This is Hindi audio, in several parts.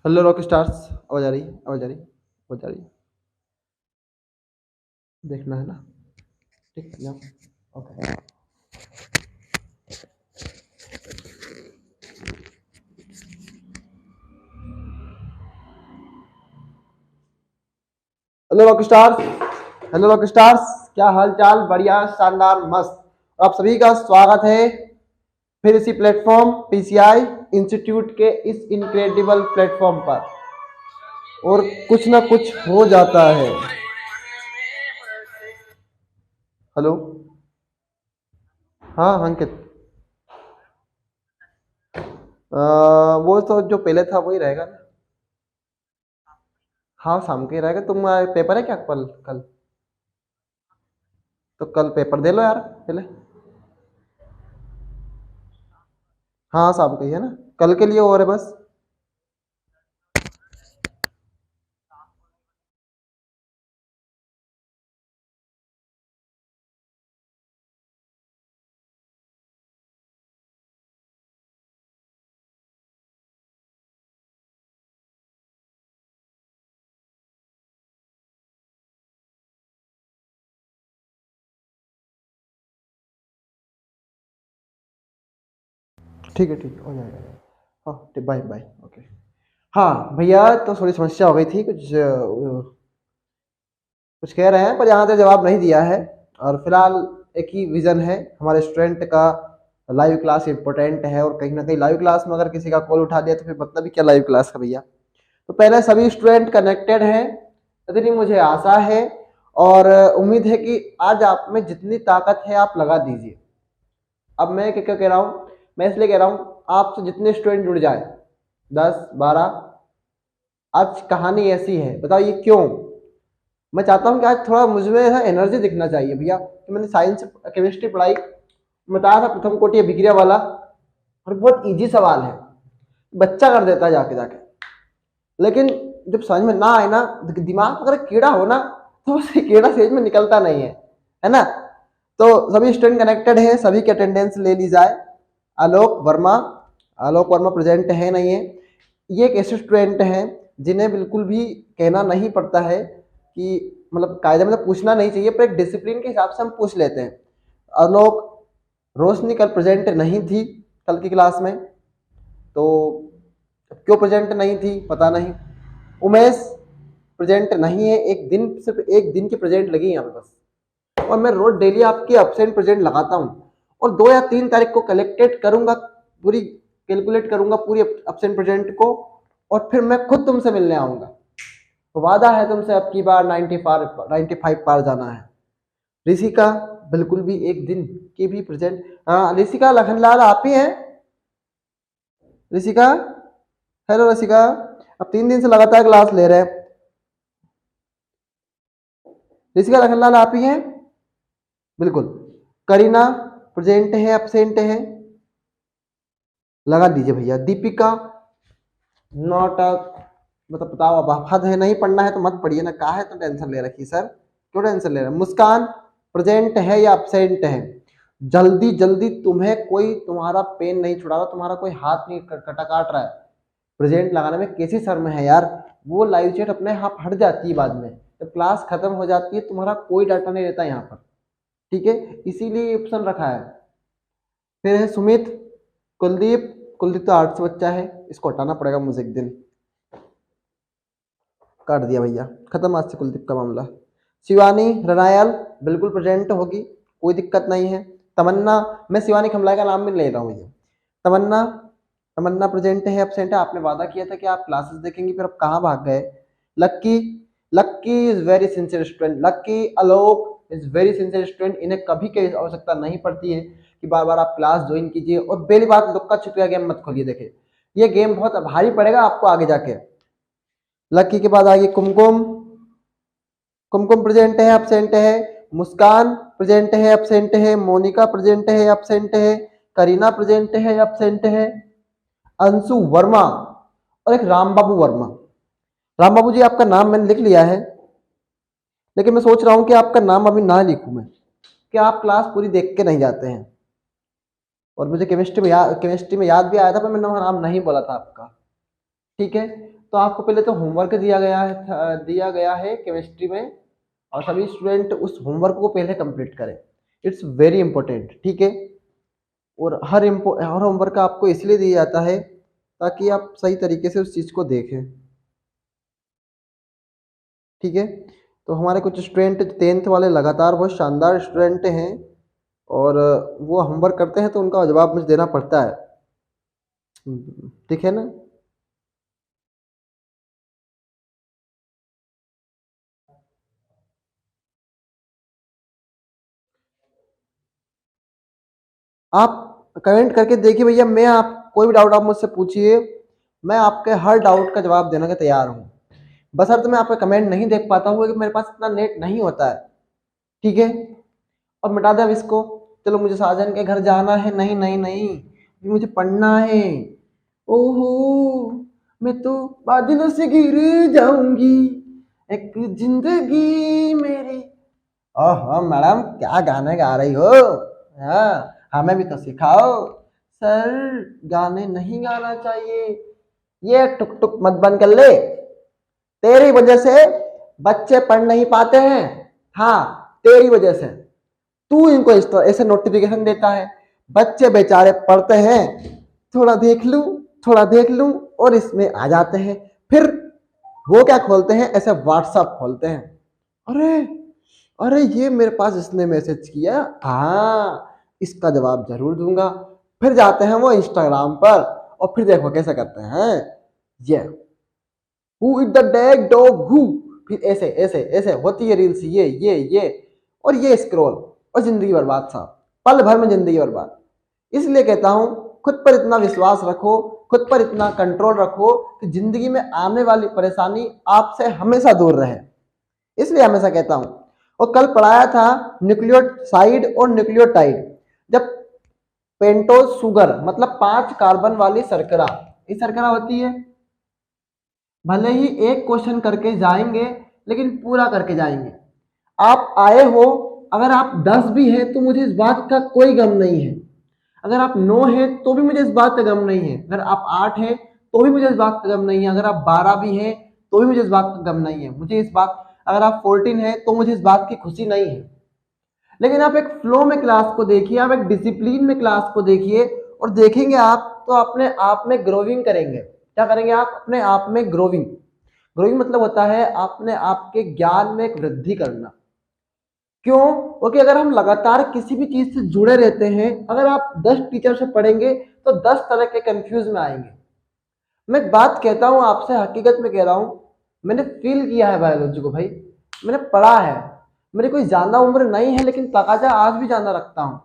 Hello rock stars. आवाज आ रही है, आवाज आ रही है, आवाज आ रही है। देखना है ना। ठीक है, okay. Hello rock stars. Hello rock stars. क्या हाल चाल? बढ़िया, शानदार, मस्त। आप सभी का स्वागत है फिर इसी प्लेटफॉर्म पीसीआई इंस्टीट्यूट के इस इनक्रेडिबल प्लेटफॉर्म पर। और कुछ ना कुछ हो जाता है। हेलो। हाँ अंकित। वो तो जो पहले था वही रहेगा ना। हाँ शाम के ही रहेगा। तुम पेपर है क्या कल? कल तो कल पेपर दे लो यार पहले। हाँ शाम को ही है ना। कल के लिए और है बस। ठीक है, ठीक है, हो जाएगा। हाँ ठीक, बाय बाय, ओके। हाँ भैया, तो थोड़ी समस्या हो गई थी कुछ, कुछ कह रहे हैं पर यहाँ तक जवाब नहीं दिया है। और फिलहाल एक ही विजन है हमारे स्टूडेंट का। लाइव क्लास इंपॉर्टेंट है, और कहीं ना कहीं लाइव क्लास में अगर किसी का कॉल उठा दिया तो फिर मतलब भी क्या लाइव क्लास का भैया। तो पहले सभी स्टूडेंट कनेक्टेड हैं, इतनी मुझे आशा है। और उम्मीद है कि आज आप में जितनी ताकत है आप लगा दीजिए। अब मैं क्या क्या कह रहा हूँ, मैं इसलिए कह रहा हूँ आपसे जितने स्टूडेंट जुड़ जाए, 10 12। आज कहानी ऐसी है, बताइए क्यों। मैं चाहता हूँ कि आज थोड़ा मुझमें है एनर्जी दिखना चाहिए भैया, कि मैंने साइंस केमिस्ट्री पढ़ाई, बताया था प्रथम कोटि अभिक्रिया वाला, और बहुत इजी सवाल है, बच्चा कर देता है जाके जाके। लेकिन जब समझ में ना आए ना, दिमाग में अगर कीड़ा हो ना, तो उस कीड़ा सेज में निकलता नहीं है ना। तो सभी स्टूडेंट कनेक्टेड है, सभी की अटेंडेंस ले ली जाए। आलोक वर्मा, आलोक वर्मा प्रेजेंट है नहीं है। ये एक ऐसे स्टूडेंट हैं जिन्हें बिल्कुल भी कहना नहीं पड़ता है कि मतलब कायदे में तो पूछना नहीं चाहिए, पर एक डिसिप्लिन के हिसाब से हम पूछ लेते हैं। आलोक, रोशनी कल प्रेजेंट नहीं थी कल की क्लास में, तो क्यों प्रेजेंट नहीं थी पता नहीं। उमेश प्रेजेंट नहीं है, एक दिन, सिर्फ एक दिन की प्रेजेंट लगी यहाँ पे बस। और मैं रोज डेली आपकी अपसेंट प्रेजेंट लगाता हूँ, और 2 या 3 तारीख को कलेक्टेड करूंगा, पूरी कैलकुलेट करूंगा पूरी अपसेंट प्रेजेंट को, और फिर मैं खुद तुमसे मिलने आऊंगा। तो वादा है तुमसे अब की बार 95 पार जाना है। ऋषिका बिल्कुल भी एक दिन की भी प्रेजेंट। हाँ ऋषिका, लखनलाल आप ही हैं? ऋषिका, हेलो ऋषिका। अब 3 दिन से लगातार क्लास ले रहे हैं। ऋषिका लखनलाल आप ही हैं? बिल्कुल। करीना प्रेजेंट है, एब्सेंट है? लगा दीजिए भैया। दीपिका नॉट अ, मतलब बताओ, अब हद है, नहीं पढ़ना है तो मत पढ़िए ना, काहे तो टेंशन ले रखी सर, क्यों टेंशन ले रहे हैं। मुस्कान प्रेजेंट है या एब्सेंट है? जल्दी जल्दी, तुम्हें कोई तुम्हारा पेन नहीं छुड़ा रहा, तुम्हारा कोई हाथ नहीं कटा काट रहा है। प्रेजेंट लगाने में कैसी शर्म है यार। वो लाइव चैट अपने आप हट जाती है बाद में, जब क्लास खत्म हो जाती है तुम्हारा कोई डाटा नहीं रहता यहाँ पर। ठीक है, इसीलिए ऑप्शन रखा है। फिर है सुमित, कुलदीप। कुलदीप तो आर्ट्स बच्चा है, इसको हटाना पड़ेगा मुझे एक दिन। काट दिया भैया, खत्म आज से कुलदीप का मामला। शिवानी रनायल बिल्कुल प्रेजेंट होगी, कोई दिक्कत नहीं है। तमन्ना, मैं शिवानी खमलाय का नाम भी ले रहा हूँ भैया। तमन्ना, तमन्ना प्रेजेंट है एब्सेंट है? आपने वादा किया था कि आप क्लासेस देखेंगे, फिर अब कहाँ भाग गए? Lucky, Lucky is very sincere student. Lucky, Alok is very sincere student. इन्हें कभी की आवश्यकता नहीं पड़ती है कि बार बार आप क्लास ज्वाइन कीजिए, और पहली बात, लुक्का छुपिया गेम मत खोलिए। देखिए ये गेम बहुत भारी पड़ेगा आपको आगे जाके। लक्की के बाद आगे कुमकुम। कुमकुम प्रेजेंट है, एब्सेंट है? मुस्कान प्रेजेंट है, एब्सेंट है? मोनिका प्रेजेंट है, एब्सेंट है? करीना प्रेजेंट है, एब्सेंट है? अंशु वर्मा, और एक राम बाबू वर्मा। राम बाबू जी आपका नाम मैंने लिख लिया है, लेकिन मैं सोच रहा हूं कि आपका नाम अभी ना लिखूं मैं, कि आप क्लास पूरी देख के नहीं जाते हैं। और मुझे केमिस्ट्री में याद भी आया था, पर मैंने नाम नहीं बोला था आपका। ठीक है। तो आपको पहले तो होमवर्क दिया गया है केमिस्ट्री में, और सभी स्टूडेंट उस होमवर्क को पहले कंप्लीट करें। इट्स वेरी इंपॉर्टेंट, ठीक है। और हर होमवर्क आपको इसलिए दिया जाता है ताकि आप सही तरीके से उस चीज़ को देखें, ठीक है। तो हमारे कुछ स्टूडेंट 10th वाले लगातार बहुत शानदार स्टूडेंट हैं, और वो होमवर्क करते हैं तो उनका जवाब मुझे देना पड़ता है, ठीक है ना। आप कमेंट करके देखिए भैया, मैं आप कोई भी डाउट आप मुझसे पूछिए, मैं आपके हर डाउट का जवाब देने के तैयार हूँ। बशर्ते मैं आपका कमेंट नहीं देख पाता हूँ कि मेरे पास इतना नेट नहीं होता है, ठीक है। और मिटा दे अब इसको। चलो मुझे साजन के घर जाना है, नहीं नहीं नहीं, मुझे पढ़ना है। ओहो, मैं तो बादलों से गिर जाऊंगी, एक जिंदगी मेरी। ओह मैडम, क्या गाने गा रही हो? हाँ, हमें भी तो सिखाओ। सर, गाने नहीं गाना चाहिए, ये टुक टुक मत बंद कर ले। तेरी वजह से बच्चे पढ़ नहीं पाते हैं। हाँ, तेरी वजह से तू इनको इस तरह ऐसे नोटिफिकेशन देता है, बच्चे बेचारे पढ़ते हैं, थोड़ा देख लूं, थोड़ा देख लूं, और इसमें आ जाते हैं। फिर वो क्या खोलते हैं, ऐसे व्हाट्सएप खोलते हैं। अरे अरे, ये मेरे पास इसने मैसेज किया, हाँ इसका जवाब जरूर दूंगा। फिर जाते हैं वो इंस्टाग्राम पर, और फिर देखो कैसे करते हैं, ये who is the डैग dog who, फिर ऐसे ऐसे ऐसे होती है रील्स, ये और ये स्क्रॉल, और जिंदगी बर्बाद साहब, पल भर में जिंदगी बर्बाद। इसलिए कहता हूं, खुद पर इतना विश्वास रखो, खुद पर इतना कंट्रोल रखो कि जिंदगी में आने वाली परेशानी आपसे हमेशा दूर रहे। इसलिए हमेशा कहता हूं। और कल पढ़ाया था न्यूक्लियोसाइड और न्यूक्लियोटाइड। जब पेंटोज शुगर मतलब 5 कार्बन वाली शर्करा, ये शर्करा होती है, भले ही एक क्वेश्चन करके जाएंगे लेकिन पूरा करके जाएंगे। आप आए हो, अगर आप 10 भी हैं तो मुझे इस बात का कोई गम नहीं है, अगर आप 9 हैं तो भी मुझे इस बात का गम नहीं है, अगर आप 8 हैं तो भी मुझे इस बात का गम नहीं है, अगर आप 12 भी हैं तो भी मुझे इस बात का गम नहीं है, मुझे इस बात, अगर आप 14 हैं तो मुझे इस बात की खुशी नहीं है। लेकिन आप एक फ्लो में क्लास को देखिए, आप एक डिसिप्लिन में क्लास को देखिए, और देखेंगे आप तो अपने आप में ग्रोविंग करेंगे। क्या करेंगे आप? अपने आप में ग्रोविंग। ग्रोइंग मतलब होता है अपने आप के ज्ञान में एक वृद्धि करना। क्यों? क्योंकि अगर हम लगातार किसी भी चीज से जुड़े रहते हैं, अगर आप 10 टीचर से पढ़ेंगे तो 10 तरह के कंफ्यूज में आएंगे। मैं एक बात कहता हूं आपसे, हकीकत में कह रहा हूं, मैंने फील किया है बायोलॉजी को भाई, मैंने पढ़ा है। मेरी कोई ज्यादा उम्र नहीं है लेकिन तकाजा आज भी ज्यादा रखता हूँ।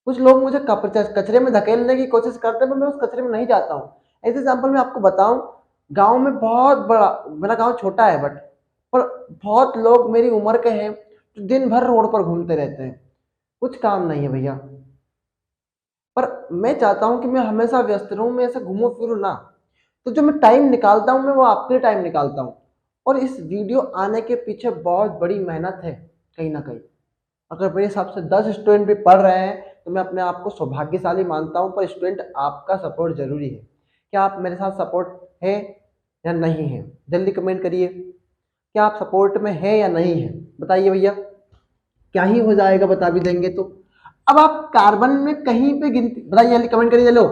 कुछ लोग मुझे कचरे में धकेलने की कोशिश करते हैं, पर मैं उस कचरे में नहीं जाता हूँ। ऐसे एग्जाम्पल मैं आपको बताऊं, गांव में बहुत बड़ा, मेरा गांव छोटा है बट, पर बहुत लोग मेरी उम्र के हैं जो दिन भर रोड पर घूमते रहते हैं, कुछ काम नहीं है भैया। पर मैं चाहता हूं कि मैं हमेशा व्यस्त रहूं, मैं ऐसे घूमू फिरू ना। तो जो मैं टाइम निकालता हूं, मैं वो आपके लिए टाइम निकालता हूं। और इस वीडियो आने के पीछे बहुत बड़ी मेहनत है कहीं ना कहीं। अगर मेरे हिसाब से 10 स्टूडेंट भी पढ़ रहे हैं तो मैं अपने आप को सौभाग्यशाली मानता हूं। पर स्टूडेंट, आपका सपोर्ट जरूरी है। क्या आप मेरे साथ सपोर्ट है या नहीं है? जल्दी कमेंट करिए, क्या आप सपोर्ट में है या नहीं है? बताइए भैया, क्या ही हो जाएगा, बता भी देंगे तो। अब आप कार्बन में कहीं पे गिनती बताइए, जल्दी कमेंट करिए। चलो,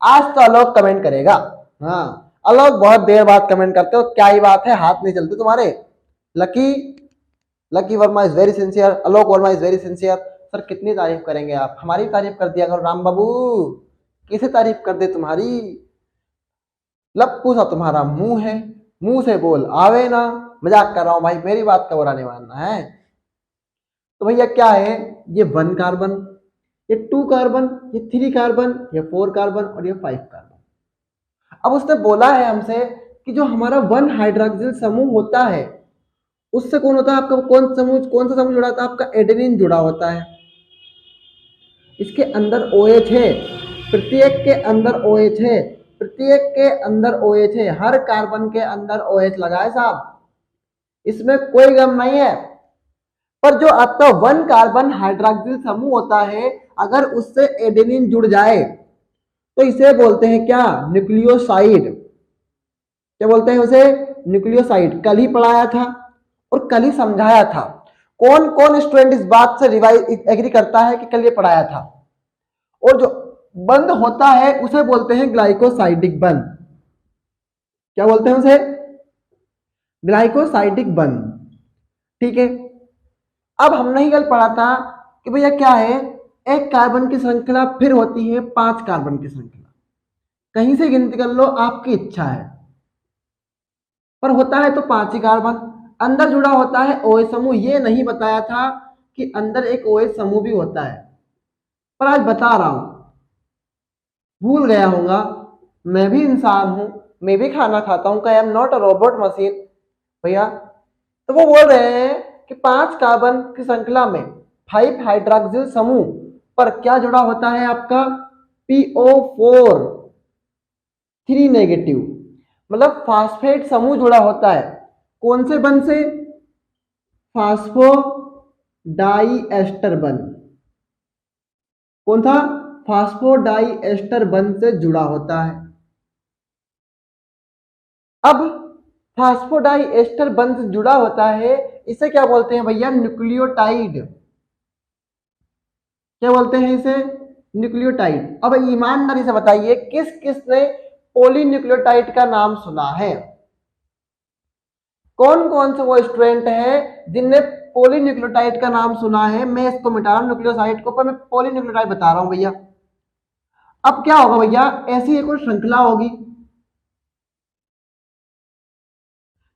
आज तो आलोक कमेंट करेगा। हाँ, आलोक बहुत देर बाद कमेंट करते हो, क्या ही बात है, हाथ नहीं चलते तुम्हारे। Lucky lucky Verma is very sincere, Alok Verma is very sincere. Sir कितनी तारीफ करेंगे आप, हमारी तारीफ कर दिया करो राम बाबू, किसे तारीफ कर दे तुम्हारी। लप्पू सा तुम्हारा मुंह है, मुंह से बोल आवे ना। मजाक कर रहा हूं भाई, मेरी बात का बुरा नहीं मानना है। तो भैया क्या है, ये 1 कार्बन, ये 2 कार्बन, ये 3 कार्बन, ये 4 कार्बन, और ये 5 कार्बन। अब उसने बोला है हमसे कि जो हमारा 1 हाइड्रोक्सिल समूह होता है, उससे कौन होता है आपका, कौन सा समूह जुड़ा होता है आपका? एडेनिन जुड़ा होता है। इसके अंदर OH है, प्रत्येक के अंदर OH है, प्रत्येक के अंदर OH है, हर कार्बन के अंदर OH लगा है साहब, इसमें कोई गम नहीं है। पर जो आपका 1 कार्बन हाइड्रोक्सिल समूह होता है, अगर उससे एडेनिन जुड़ जाए तो इसे बोलते हैं क्या? न्यूक्लियोसाइड। क्या बोलते हैं उसे, न्यूक्लियोसाइड। कल ही पढ़ाया था और कल ही समझाया था। कौन कौन स्टूडेंट इस बात से रिवाइज एग्री करता है कि कल ये पढ़ाया था। और जो बंद होता है उसे बोलते हैं ग्लाइकोसाइडिक बंध। क्या बोलते हैं उसे, ग्लाइकोसाइडिक बंध। ठीक है, अब हमने ही कल पढ़ा था कि भैया क्या है, एक कार्बन की श्रृंखला फिर होती है 5 कार्बन की श्रृंखला। कहीं से गिनती कर लो, आपकी इच्छा है, पर होता है तो 5 ही कार्बन। अंदर जुड़ा होता है OH समूह। ये नहीं बताया था कि अंदर एक OH समूह भी होता है, पर आज बता रहा हूं। भूल गया होगा, मैं भी इंसान हूं, मैं भी खाना खाता हूं। I am not a robot machine भैया। तो वो बोल रहे हैं कि 5 कार्बन की श्रृंखला में 5 हाइड्रोक्सिल समूह पर क्या जुड़ा होता है आपका, PO4 3 नेगेटिव, मतलब फास्फेट समूह जुड़ा होता है। कौन से बंध से, फास्फोडाइएस्टर बंध। कौन था, फास्फोडाइएस्टर बंध से जुड़ा होता है। अब फास्फोडाइएस्टर बंध से जुड़ा होता है, इसे क्या बोलते हैं भैया, न्यूक्लियोटाइड। क्या बोलते हैं इसे, न्यूक्लियोटाइड। अब ईमानदारी से बताइए, किस किस ने पॉलीन्यूक्लियोटाइड का नाम सुना है। कौन कौन से वो स्टूडेंट है जिनने पॉलीन्यूक्लियोटाइड का नाम सुना है। मैं इसको मिटा रहा हूं न्यूक्लियोसाइड को, पर मैं पॉलीन्यूक्लियोटाइड बता रहा हूं भैया। अब क्या होगा भैया, ऐसी एक और श्रृंखला होगी।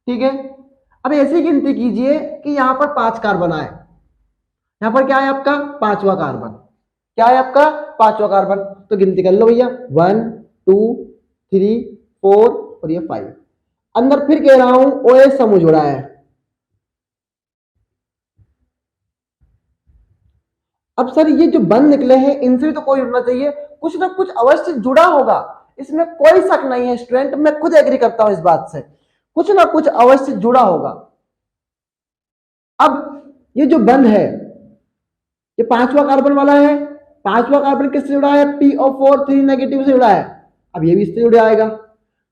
ठीक है, अब ऐसी गिनती कीजिए कि यहां पर 5 कार्बन आए। यहां पर क्या है आपका, 5वां कार्बन। क्या है आपका, 5वां कार्बन। तो गिनती कर लो भैया, 1 2 3 4 और ये 5। अंदर फिर कह रहा हूं OH समूह जुड़ा है। अब सर ये जो बंद निकले हैं इनसे भी तो कोई जुड़ना चाहिए, कुछ ना कुछ अवश्य जुड़ा होगा, इसमें कोई शक नहीं है स्टूडेंट। मैं खुद एग्री करता हूं इस बात से, कुछ ना कुछ अवश्य जुड़ा होगा। अब ये जो बंद है, ये 5वां कार्बन वाला है। 5वां कार्बन किससे जुड़ा है, PO4 3 नेगेटिव से जुड़ा है। अब ये भी इससे जुड़ जाएगा।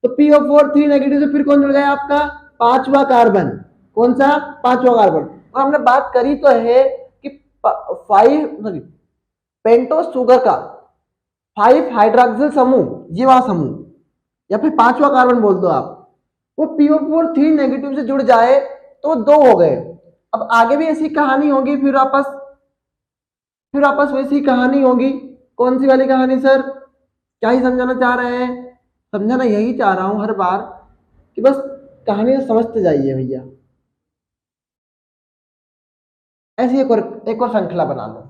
तो PO4 3 नेगेटिव से फिर कौन जुड़ गया आपका, 5वां कार्बन। कौन सा, 5वां कार्बन। और हमने बात करी तो है कि 5 पेंटोस शुगर का 5 हाइड्रोक्सिल समूह, ये वाला समूह, या फिर 5वां कार्बन बोल दो आप, वो PO4 3 नेगेटिव से जुड़ जाए तो 2 हो गए। अब आगे भी ऐसी कहानी होगी, फिर आपस वैसी कहानी होगी। कौन सी वाली कहानी सर, क्या ही समझाना चाह रहे हैं, समझाना यही चाह रहा हूं हर बार कि बस कहानी तो समझते जाइए भैया। ऐसी एक और श्रृंखला बना लो,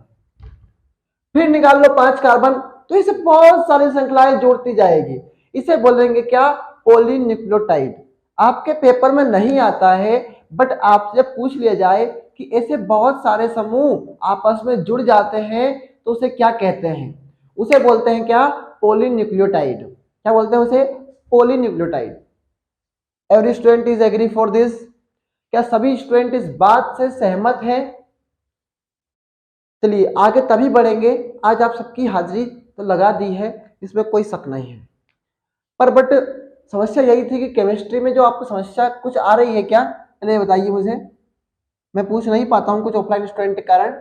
फिर निकाल लो 5 कार्बन, तो इसे बहुत सारी श्रृंखलाएं जोड़ती जाएगी। इसे बोलेंगे क्या, पॉलीन्यूक्लियोटाइड। आपके पेपर में नहीं आता है, बट आपसे पूछ लिया जाए कि ऐसे बहुत सारे समूह आपस में जुड़ जाते हैं तो उसे क्या कहते हैं, उसे बोलते हैं क्या, पॉलीन्यूक्लियोटाइड। क्या बोलते हैं उसे, polynucleotide. Every student is agree for this. क्या सभी स्टूडेंट इस बात से सहमत हैं। चलिए आगे तभी बढ़ेंगे। आज आप सबकी हाजिरी तो लगा दी है, इसमें कोई शक नहीं है, पर बट समस्या यही थी कि केमिस्ट्री में जो आपको समस्या कुछ आ रही है क्या, पहले बताइए मुझे। मैं पूछ नहीं पाता हूँ कुछ ऑफलाइन स्टूडेंट के कारण।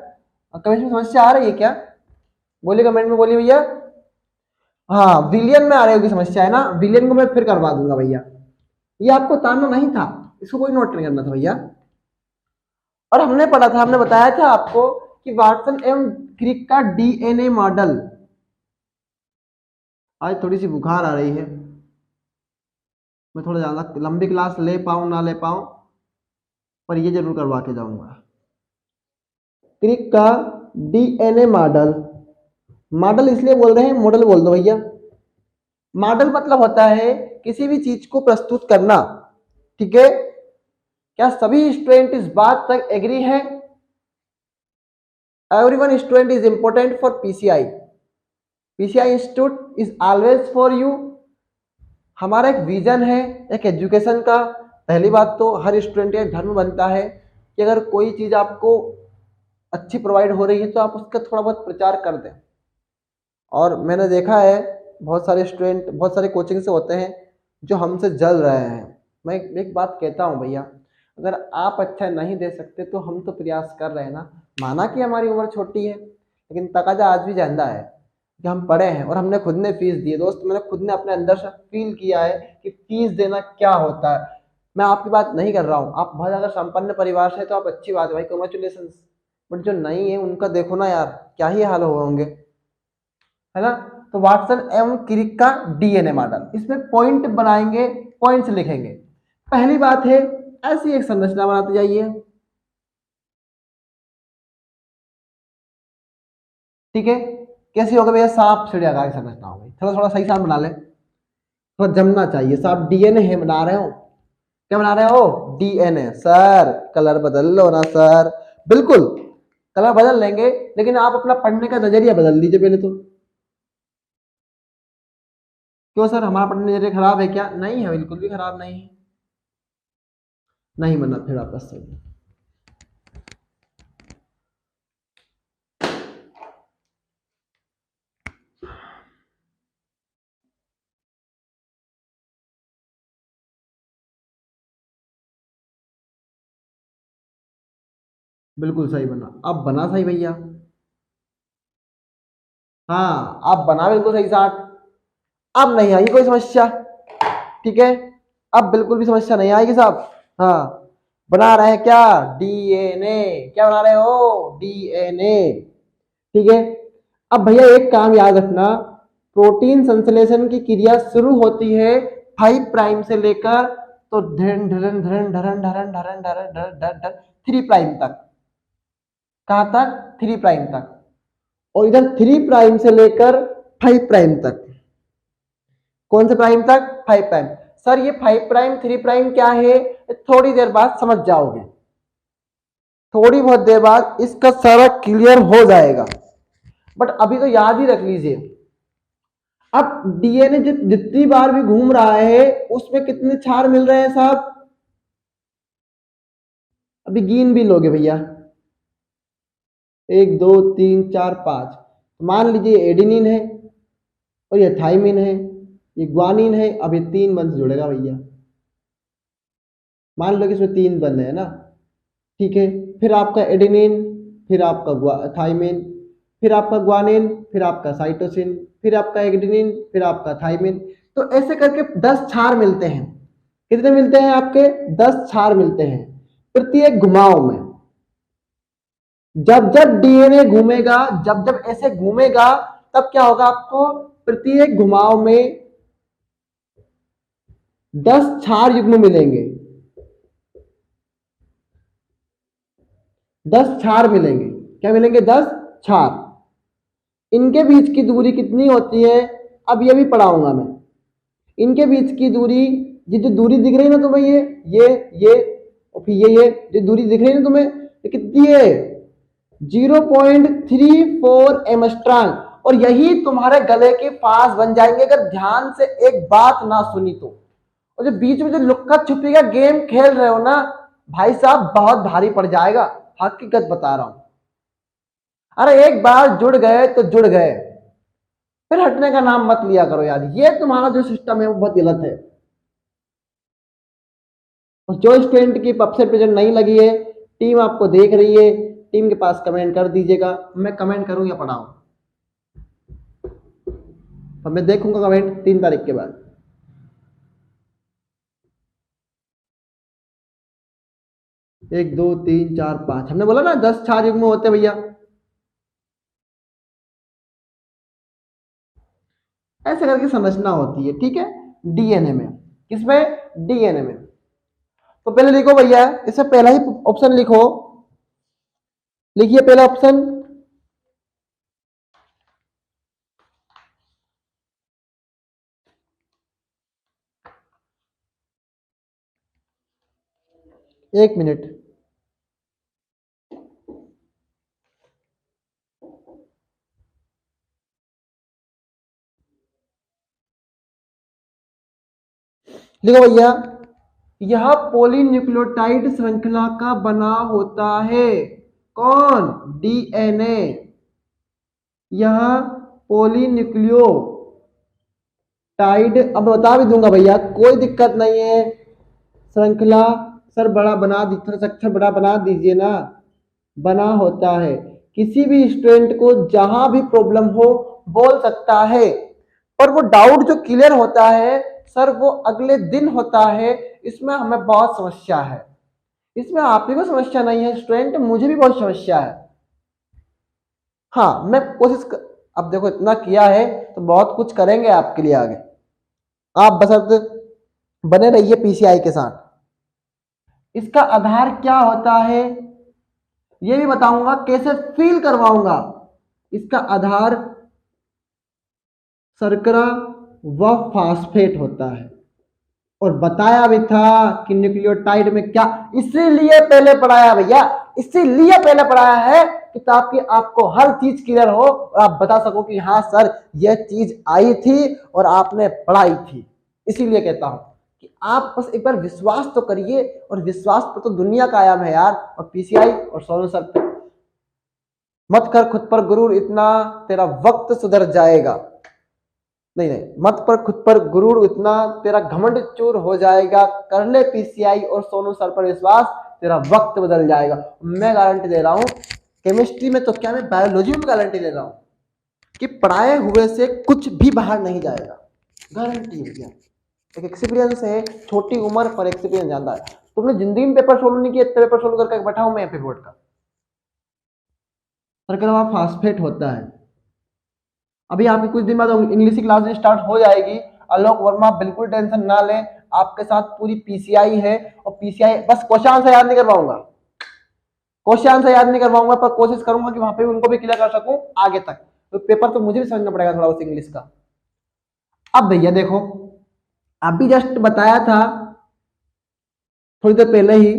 केमिस्ट्री में समस्या आ रही है क्या, बोलिए कमेंट में, बोलिए भैया। हाँ, विलियन में आ रही होगी समस्या, है ना। विलियन को मैं फिर करवा दूंगा भैया, ये आपको ताना नहीं था, इसको कोई नोट नहीं करना था भैया। और हमने पढ़ा था, हमने बताया था आपको कि वाटसन एवं क्रिक का DNA मॉडल। आज थोड़ी सी बुखार आ रही है, मैं थोड़ा ज्यादा लंबी क्लास ले पाऊं ना ले पाऊं, पर ये जरूर करवा के जाऊंगा। क्रिक का DNA मॉडल, मॉडल इसलिए बोल रहे हैं, मॉडल बोल दो भैया। मॉडल मतलब होता है किसी भी चीज को प्रस्तुत करना। ठीक है, क्या सभी स्टूडेंट इस बात तक एग्री है। Everyone student is important for PCI। PCI institute is always for you. हमारा एक विजन है एक एजुकेशन का। पहली बात तो हर स्टूडेंट का धर्म बनता है कि अगर कोई चीज आपको अच्छी प्रोवाइड हो रही है तो आप उसका थोड़ा बहुत प्रचार कर दें। और मैंने देखा है बहुत सारे स्टूडेंट बहुत सारे कोचिंग से होते हैं जो हमसे जल रहे हैं मैं एक बात कहता हूँ भैया, अगर आप अच्छा नहीं दे सकते तो हम तो प्रयास कर रहे हैं ना। माना कि हमारी उम्र छोटी है, लेकिन तकाजा आज भी ज़्यादा है कि हम पढ़े हैं और हमने खुद ने फीस दी है। दोस्त, मैंने खुद ने अपने अंदर से फील किया है कि फीस देना क्या होता है। मैं आपकी बात नहीं कर रहा हूँ, आप बहुत अगर संपन्न परिवार से तो आप अच्छी बात है भाई, कॉन्ग्रेचुलेशन। बट जो नहीं है उनका देखो ना यार, क्या ही हाल हुए होंगे, है ना। तो वाटसन एवं क्रिक का डीएनए मॉडल, इसमें पॉइंट बनाएंगे, पॉइंट्स लिखेंगे। पहली बात है, ऐसी एक संरचना बनाते जाइए, ठीक है। कैसी होगा भैया? सांप सीढ़ी आकार की संरचना होगी। थोड़ा थोड़ा सही सांप बना ले, थोड़ा जमना चाहिए। सांप डीएनए है बना रहे हो, क्या बना रहे हो? डीएनए। सर कलर बदल लो ना सर। बिल्कुल कलर बदल लेंगे, लेकिन आप अपना पढ़ने का नजरिया बदल दीजिए पहले तो। क्यों सर, हमारा पढ़ने नजरिया खराब है क्या? नहीं है, बिल्कुल भी खराब नहीं है। नहीं मना फिर आपका सही। बिल्कुल सही बना, अब बना सही भैया। हाँ अब बना बिल्कुल सही साठ। अब नहीं आई कोई समस्या, ठीक है। अब बिल्कुल भी समस्या नहीं आएगी साहब। हाँ बना रहे हैं क्या? डीएनए। क्या बना रहे हो? डीएनए, ठीक है। अब भैया एक काम याद रखना, प्रोटीन संश्लेषण की क्रिया शुरू होती है 5 प्राइम से लेकर, तो धरन धरन धरन धरन धरन धरन धरन धरन धरन 3 प्राइम तक। कहां तक? 3 प्राइम तक। और इधर 3 प्राइम से लेकर 5 प्राइम तक। कौन से प्राइम तक? 5 प्राइम। सर ये 5 प्राइम 3 प्राइम क्या है, थोड़ी देर बाद समझ जाओगे, थोड़ी बहुत देर बाद इसका सारा क्लियर हो जाएगा। बट अभी तो याद ही रख लीजिए। अब डीएनए जितनी बार भी घूम रहा है उसमें कितने क्षार मिल रहे हैं साहब? अभी गिन भी लोगे भैया, 1 2 3 4 5। मान लीजिए एडिनिन है और ये थाइमिन है, ये ग्वानिन है। अब ये 3 बंध जुड़ेगा भैया, मान लो कि इसमें 3 बंध है ना, ठीक है। फिर आपका एडिनिन, फिर आपका थाइमिन, फिर आपका ग्वानिन, फिर आपका साइटोसिन, फिर आपका एडिनिन, फिर आपका थाइमिन। तो ऐसे करके 10 क्षार मिलते हैं। कितने मिलते हैं आपके? 10 क्षार मिलते हैं प्रत्येक घुमाव में। जब जब डीएनए घूमेगा, जब जब ऐसे घूमेगा, तब क्या होगा आपको? प्रत्येक घुमाव में 10 क्षार युग्म मिलेंगे, 10 क्षार मिलेंगे। क्या मिलेंगे? 10 क्षार। इनके बीच की दूरी कितनी होती है? अब ये भी पढ़ाऊंगा मैं। इनके बीच की दूरी, ये जो दूरी दिख रही है ना तुम्हें, ये और फिर ये जो दूरी दिख रही है ना तुम्हें, ये कितनी है? 0.34 एमस्ट्रांग। और यही तुम्हारे गले के पास बन जाएंगे अगर ध्यान से एक बात ना सुनी तो। और जो बीच में जो लुक्का छुपी का गेम खेल रहे हो ना भाई साहब, बहुत भारी पड़ जाएगा, हकीकत बता रहा हूं। अरे एक बार जुड़ गए तो जुड़ गए, फिर हटने का नाम मत लिया करो यार। ये तुम्हारा जो सिस्टम है वो बहुत गलत है। और जो स्टूडेंट की पब्लिक प्रेजेंट नहीं लगी है, टीम आपको देख रही है, टीम के पास कमेंट कर दीजिएगा। मैं कमेंट करूं या पढ़ाऊं? तो मैं देखूंगा कमेंट 3 तारीख के बाद। 1 2 3 4 5 हमने बोला ना 10 क्षार युग्म होते भैया। ऐसे करके संरचना होती है, ठीक है, डीएनए में। किसमें? डीएनए में। तो पहले लिखो भैया, इससे पहला ही ऑप्शन लिखो, लिखिए पहला ऑप्शन। एक मिनट, लिखो भैया, यह पॉलीन्यूक्लियोटाइड श्रृंखला का बना होता है। कौन? डीएनए। यह पॉलीन्यूक्लियोटाइड, अब बता भी दूंगा भैया, कोई दिक्कत नहीं है। श्रृंखला, सर बड़ा बना दी, थोड़ा सा अक्षर बड़ा बना दीजिए ना, बना होता है। किसी भी स्टूडेंट को जहां भी प्रॉब्लम हो बोल सकता है, पर वो डाउट जो क्लियर होता है सर वो अगले दिन होता है। इसमें हमें बहुत समस्या है, इसमें आप ही को समस्या नहीं है स्टूडेंट, मुझे भी बहुत समस्या है। हाँ मैं अब देखो इतना किया है तो बहुत कुछ करेंगे आपके लिए आगे, आप बस बने रहिए पीसीआई के साथ। इसका आधार क्या होता है ये भी बताऊंगा, कैसे फील करवाऊंगा। इसका आधार शर्करा व फास्फेट होता है, और बताया भी था कि न्यूक्लियोटाइड में क्या, इसीलिए पहले पढ़ाया भैया, इसीलिए पहले पढ़ाया है कि ताकि आपको हर चीज क्लियर हो और आप बता सको कि हाँ सर यह चीज आई थी और आपने पढ़ाई थी। इसीलिए कहता हूं कि आप बस एक बार विश्वास तो करिए, और विश्वास पर तो दुनिया का आयाम है यार। और पीसीआई और सोनू सर पे मत कर खुद पर गुरूर इतना, तेरा वक्त सुधर जाएगा। नहीं नहीं, मत पर खुद पर गुरूर इतना, तेरा घमंड चूर हो जाएगा। कर ले पीसीआई और सोनू सर पर विश्वास, तेरा वक्त बदल जाएगा। मैं गारंटी दे रहा हूं, केमिस्ट्री में तो क्या, मैं बायोलॉजी में गारंटी ले रहा हूं कि पढ़ाए हुए से कुछ भी बाहर नहीं जाएगा, गारंटी है भैया। एक एक्सपीरियंस है, छोटी उम्र पर एक्सपीरियंस ज्यादा है। तुमने जिंदगी में पेपर सोल्व नहीं किया, पेपर सोल्व करके बैठा हूं मैं यहाँ पे बोर्ड का। सरकरा फास्फेट होता है। अभी आपकी कुछ दिन बाद इंग्लिश की क्लास स्टार्ट हो जाएगी। आलोक वर्मा बिल्कुल टेंशन ना लें, आपके साथ पूरी पीसीआई है। और पीसीआई बस क्वेश्चन आंसर याद नहीं करवाऊंगा, क्वेश्चन आंसर याद नहीं करवाऊंगा, पर कोशिश करूंगा कि वहां पे उनको भी क्लियर कर सकूं आगे तक। तो पेपर तो मुझे भी समझना पड़ेगा थोड़ा उस इंग्लिश का। अब भैया देखो, अभी जस्ट बताया था थोड़ी देर पहले ही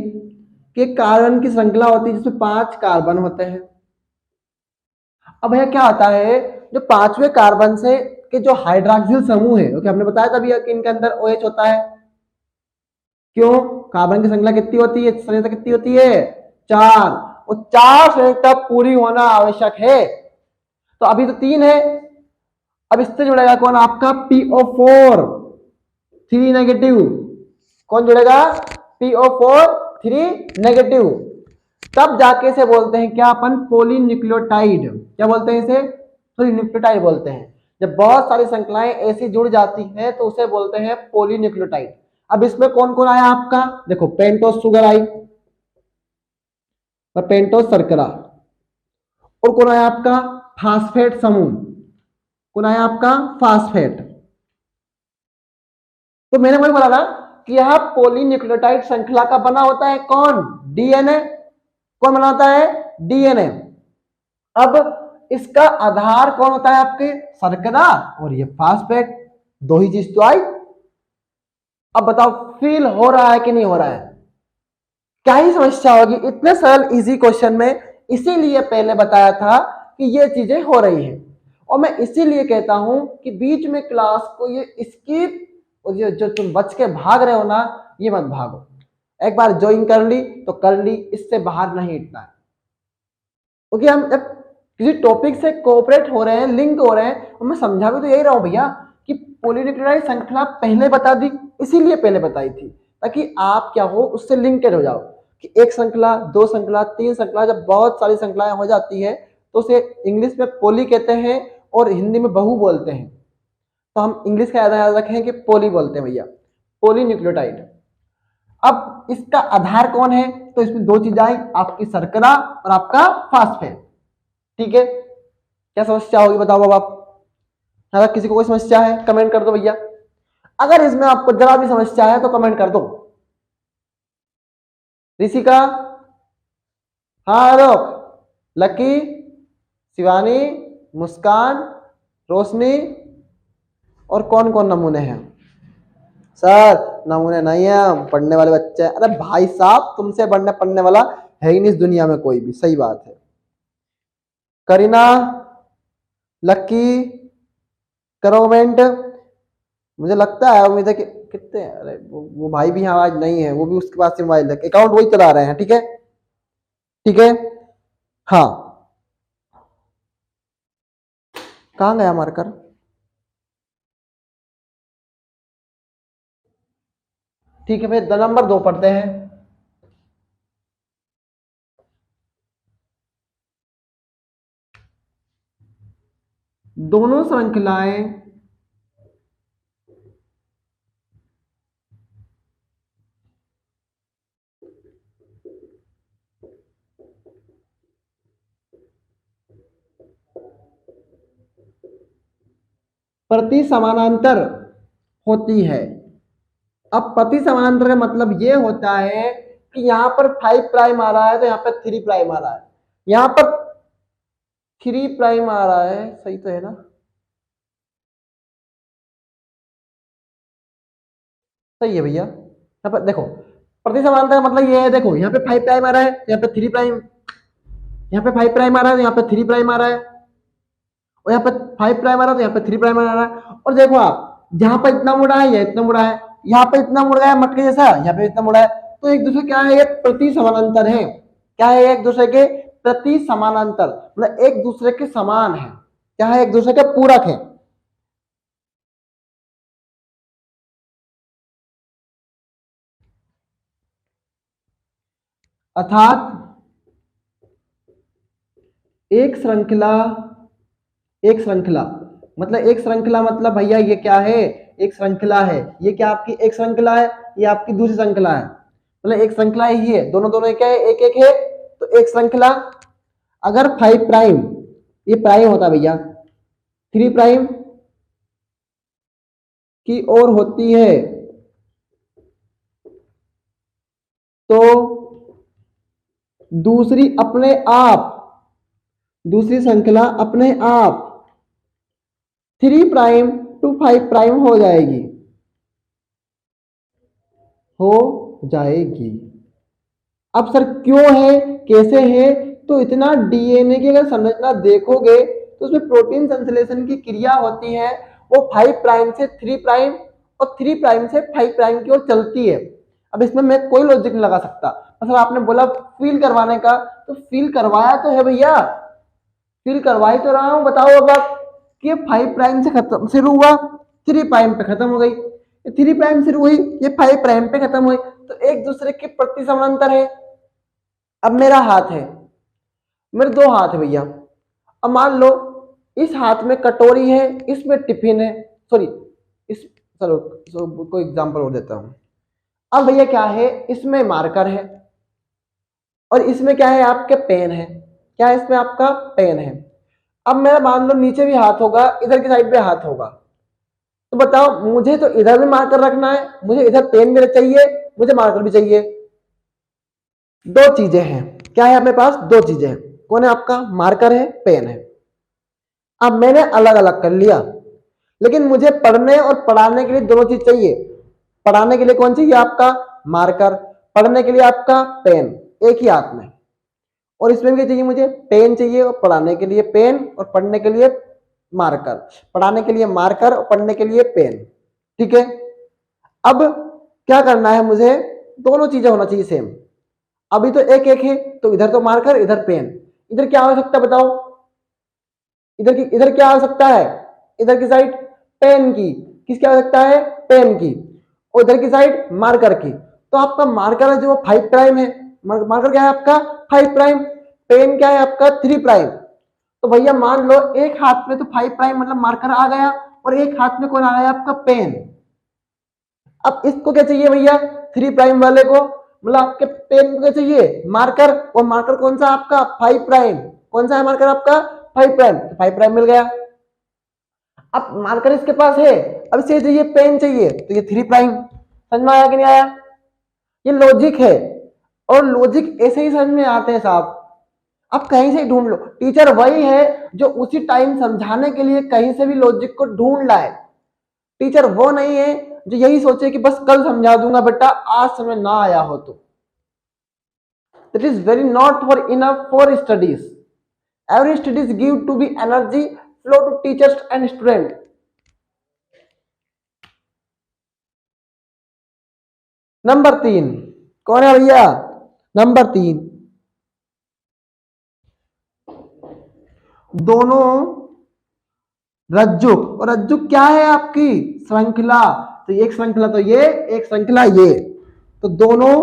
कि कार्बन की श्रृंखला होती है जिसमें 5 कार्बन होते हैं। अब भैया क्या होता है, जो 5वें कार्बन से के जो हाइड्रोक्सिल समूह है, ओके हमने बताया था भैया कि इनके अंदर OH होता है। क्यों? कार्बन की श्रृंखला कितनी होती है, संयोजकता कितनी होती है, 4। और 4 संयोजकता पूरी होना आवश्यक है। तो अभी तो 3 है, अब इससे जुड़ेगा कौन, आपका PO4 3 नेगेटिव। कौन जुड़ेगा, PO4 3 नेगेटिव। तब जाके से बोलते हैं क्या अपन, पोलीन्यूक्लियोटाइड। क्या बोलते हैं इसे, पोलीन्यूक्लियोटाइड बोलते हैं। जब बहुत सारी श्रृंखलाएं ऐसी जुड़ जाती हैं तो उसे बोलते हैं पोलीन्यूक्लियोटाइड। अब इसमें कौन कौन आया आपका, देखो पेंटोस शुगर आई, और पेंटोस शर्करा, और कौन आया आपका फास्फेट समूह, कौन आया आपका फास्फेट। तो मैंने वही बोला ना कि यह पोलीन्यूक्लियोटाइड श्रृंखला का बना होता है कौन, डीएनए। कौन बनाता है, डीएनए। अब इसका आधार कौन होता है आपके, शर्करा, और ये फास्फेट। दो ही चीज तो आई। अब बताओ फील हो रहा है कि नहीं हो रहा है, क्या ही समस्या होगी इतने सरल इजी क्वेश्चन में। इसीलिए पहले बताया था कि ये चीजें हो रही है। और मैं इसीलिए कहता हूं कि बीच में क्लास को ये स्किप, और ये जो तुम बच के भाग रहे हो ना, ये मत भागो। एक बार ज्वाइन कर ली तो कर ली, इससे बाहर नहीं हटना है। क्योंकि हम जब किसी टॉपिक से कोऑपरेट हो रहे हैं, लिंक हो रहे हैं, और मैं समझा भी तो यही रहा हूं भैया कि पोलीन्यूक्लियोटाइड श्रृंखला पहले बता दी, इसीलिए पहले बताई थी ताकि आप क्या हो, उससे लिंकेड हो जाओ कि एक श्रृंखला, 2 श्रृंखला, 3 श्रृंखला, जब बहुत सारी श्रृंखलाएं हो जाती है तो उसे इंग्लिश में पोली कहते हैं और हिंदी में बहु बोलते हैं। तो हम इंग्लिश का याद रखें कि पोली बोलते हैं भैया, पोलीन्यूक्लियोटाइड। अब इसका आधार कौन है, तो इसमें 2 चीजें आई, आपकी शर्करा और आपका फास्फेट। ठीक है, क्या समस्या होगी बताओ अब आप। अगर किसी को कोई समस्या है कमेंट कर दो भैया, अगर इसमें आपको जरा भी समस्या है तो कमेंट कर दो। ऋषिका, हाँ आलोक, लकी, शिवानी, मुस्कान, रोशनी, और कौन कौन नमूने हैं, सर नमूने नहीं है, हम पढ़ने वाले बच्चे हैं। अरे भाई साहब तुमसे बढ़ने पढ़ने वाला है ही नहीं इस दुनिया में कोई भी, सही बात है। करीना, लक्की, करो कमेंट। मुझे लगता है, उम्मीद है कि कितने, अरे वो भाई भी यहाँ आज नहीं है, वो भी उसके पास से मोबाइल है, अकाउंट वही चला रहे हैं। ठीक है, ठीक है, हाँ कहाँ गया मार्कर। ठीक है फिर नंबर 2 पढ़ते हैं। दोनों श्रृंखलाएं प्रति समानांतर होती है। अब प्रति समानांतर का मतलब ये होता है कि यहाँ पर 5 प्राइम आ रहा है तो यहाँ पर 3 प्राइम आ रहा है, यहाँ पर 3 प्राइम आ रहा है, सही तो है ना? सही है भैया। यहाँ पर देखो प्रति समानांतर का मतलब ये है, देखो यहाँ पे 5 प्राइम आ रहा है, यहाँ पे 3 प्राइम, यहाँ पे 5 प्राइम आ रहा है, यहाँ पे 3 प्राइम आ रहा है, और यहाँ पे 5 प्राइम आ रहा है तो यहाँ पे 3 प्राइम आ रहा है। और देखो आप जहां पर इतना मुड़ा है, ये इतना मुड़ा है, यहाँ पे इतना मुड़ गया है मटके जैसा, यहाँ पे इतना मुड़ा है, तो एक दूसरे क्या है, ये प्रति समानांतर है। क्या है? एक दूसरे के प्रति समानांतर, मतलब एक दूसरे के समान है। क्या है? एक दूसरे के पूरक है। अर्थात एक श्रृंखला, एक श्रृंखला मतलब भैया ये क्या है? एक श्रृंखला है। ये क्या आपकी एक श्रृंखला है, ये आपकी दूसरी श्रृंखला है, मतलब एक श्रृंखला ही है, दोनों दोनों क्या है? एक एक है, तो एक श्रृंखला। अगर 5 प्राइम, ये प्राइम होता भैया, 3 प्राइम की ओर होती है तो दूसरी अपने आप, दूसरी श्रृंखला अपने आप 3 प्राइम टू 5 प्राइम हो जाएगी, हो जाएगी। अब सर क्यों है, कैसे है? तो इतना डीएनए की अगर संरचना देखोगे तो उसमें प्रोटीन संश्लेषण की क्रिया होती है, वो 5 प्राइम से 3 प्राइम और 3 प्राइम से 5 प्राइम की ओर चलती है। अब इसमें मैं कोई लॉजिक नहीं लगा सकता। मतलब आपने बोला फील करवाने का, तो फील करवाया तो है भैया, फील करवाई तो रहा हूं। बताओ अब आप कि 5 प्राइम से खत्म शुरू हुआ, 3 प्राइम पे खत्म हो गई, 3 प्राइम शुरू हुई, ये 5 प्राइम पे खत्म हुई, तो एक दूसरे के प्रति समानांतर है। अब मेरा हाथ है, मेरे 2 हाथ है भैया। अब मान लो इस हाथ में कटोरी है, इसमें टिफिन है, सॉरी इस, चलो कोई एग्जांपल और देता हूं। अब भैया क्या है, इसमें मार्कर है और इसमें क्या है, आपके पेन है। क्या है? इसमें आपका पेन है। अब मेरा मान लो नीचे भी हाथ होगा, इधर की साइड पे हाथ होगा, तो बताओ मुझे तो इधर भी मार्कर रखना है, मुझे इधर पेन भी चाहिए, मुझे मार्कर भी चाहिए। 2 चीजें हैं। क्या है अपने पास? 2 चीजें हैं। कौन है आपका? मार्कर है, पेन है। अब मैंने अलग अलग कर लिया, लेकिन मुझे पढ़ने और पढ़ाने के लिए दोनों चीज चाहिए। पढ़ाने के लिए कौन चाहिए? आपका मार्कर। पढ़ने के लिए आपका पेन, एक ही हाथ में। और इसमें भी चाहिए मुझे, पेन चाहिए, और पढ़ाने के लिए पेन और पढ़ने के लिए मार्कर। पढ़ाने के लिए मार्कर और पढ़ने के लिए पेन। ठीक है। अब क्या करना है मुझे? दोनों चीजें होना चाहिए सेम। अभी तो एक एक है, तो इधर तो मार्कर, इधर पेन। इधर क्या हो सकता है बताओ? इधर क्या आ सकता है? इधर की साइड पेन की, किसकी आ सकता है? पेन की। और इधर की साइड मार्कर की। तो आपका मार्कर है जो 5 प्राइम है, मार्कर क्या है आपका? 5 प्राइम। पेन क्या है आपका? 3 प्राइम। तो भैया मान लो एक हाथ में तो 5 प्राइम मतलब मार्कर आ गया, और एक हाथ में कौन आ गया? आपका पेन। अब इसको क्या चाहिए भैया? 3 प्राइम वाले को, मतलब आपके पेन को क्या चाहिए? मार्कर। और मार्कर कौन सा? आपका 5 प्राइम। कौन सा है मार्कर आपका? 5 प्राइम। तो 5 प्राइम मिल गया। अब मार्कर इसके पास है, अब इसे चाहिए पेन चाहिए, तो ये 3 प्राइम। समझ में आया कि नहीं आया? ये लॉजिक है, और लॉजिक ऐसे ही समझ में आते हैं साहब। अब कहीं से ढूंढ लो, टीचर वही है जो उसी टाइम समझाने के लिए कहीं से भी लॉजिक को ढूंढ लाए। टीचर वो नहीं है जो यही सोचे कि बस कल समझा दूंगा बेटा, आज समझ ना आया हो तो। That is very not for enough for studies. Every studies give to be energy flow to teachers and student. Number 3 कौन है भैया? नंबर 3, दोनों रज्जुक। और रज्जुक क्या है? आपकी श्रृंखला। तो एक श्रृंखला तो ये, एक श्रृंखला ये। तो दोनों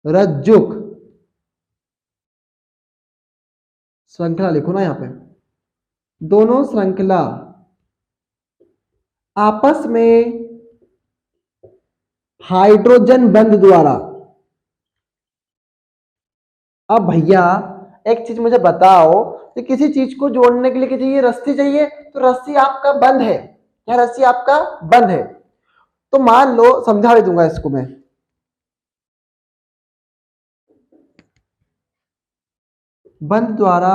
रज्जुक श्रृंखला लिखो ना यहां पे, दोनों श्रृंखला आपस में हाइड्रोजन बंध द्वारा। अब भैया एक चीज मुझे बताओ कि किसी चीज को जोड़ने के लिए चाहिए रस्सी चाहिए, तो रस्सी आपका बंद है या रस्सी आपका बंद है। तो मान लो, समझा भी दूंगा इसको मैं, बंध द्वारा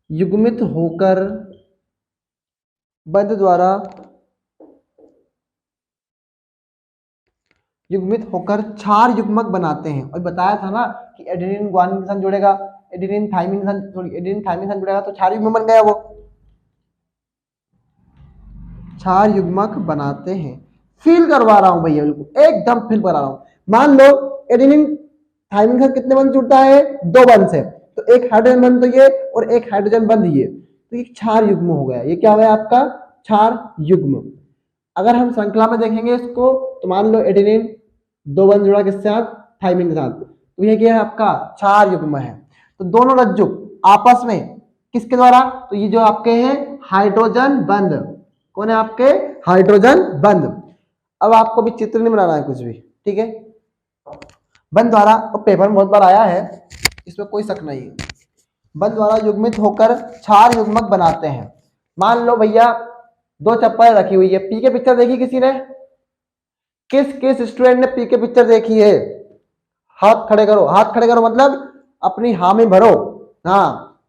युग्मित होकर, बंध द्वारा युग्मित होकर क्षार युग्मक बनाते हैं। और बताया था ना कि एडेनिन ग्वानिन के साथ जुड़ेगा, एडेनिन थाइमिन के साथ, सॉरी एडेनिन थाइमिन के साथ जुड़ेगा तो क्षार युग्मक बन गया, वो क्षार युग्मक बनाते हैं। फील करवा रहा हूं भैया, बिल्कुल एकदम फील करा रहा हूं। मान लो एडेनिन थाइमिन का कितने बंध जुड़ता है, 2 बंध से, तो एक हाइड्रोजन बंध तो ये और एक हाइड्रोजन बंध ये, तो ये क्षार युग्म हो गया। ये क्या हो गया आपका क्षार युग्म। अगर हम श्रृंखला में देखेंगे इसको, तो मान लो एडेनिन 2 बंध जुड़ा किसके साथ, थाइमिन के साथ, तो ये क्या है आपका क्षार युग्म है। तो दोनों रज्जु आपस में किसके द्वारा, तो ये जो आपके हैं हाइड्रोजन बंध, कौन है आपके हाइड्रोजन बंध। अब आपको भी चित्र नहीं बनाना है कुछ भी, ठीक है। बंध द्वारा, तो पेपर में बहुत बार आया है, इसमें कोई शक नहीं है। बंध द्वारा युग्मित होकर क्षार युग्मक बनाते हैं। मान लो भैया 2 चप्पल रखी हुई है, पी के पिक्चर देखी किसी ने, किस किस स्टूडेंट ने पी के पिक्चर देखी है, हाथ खड़े करो, हाथ खड़े करो मतलब अपनी हामी भरो। हाँ,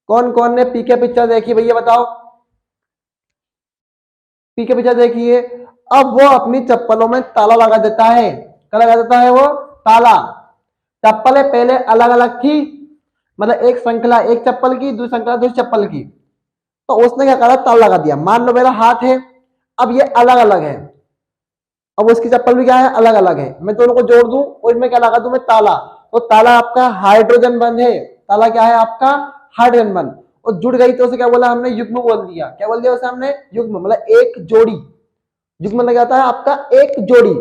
कौन कौन ने पी के पिक्चर देखी भैया बताओ, पी के पिक्चर देखी है। अब वो अपनी चप्पलों में ताला लगा देता है, क्या लगा देता है वो, ताला। चप्पलें पहले अलग अलग थी, मतलब एक श्रृंखला एक चप्पल की, दूसरी श्रृंखला दूसरी चप्पल की, तो उसने क्या करा, ताला लगा दिया। मान लो मेरा हाथ है, अब ये अलग अलग है, अब उसकी चप्पल भी क्या है, अलग अलग है, मैं दोनों को जोड़ दूं और इसमें क्या लगा दूं मैं, ताला। तो ताला आपका हाइड्रोजन बंध है, ताला क्या है आपका हाइड्रोजन बंध। और जुड़ गई तो उसे क्या बोला हमने, युग्म बोल दिया। क्या बोल दिया उसे हमने, युग्म, मतलब एक जोड़ी। युग्म लग जाता है आपका एक जोड़ी।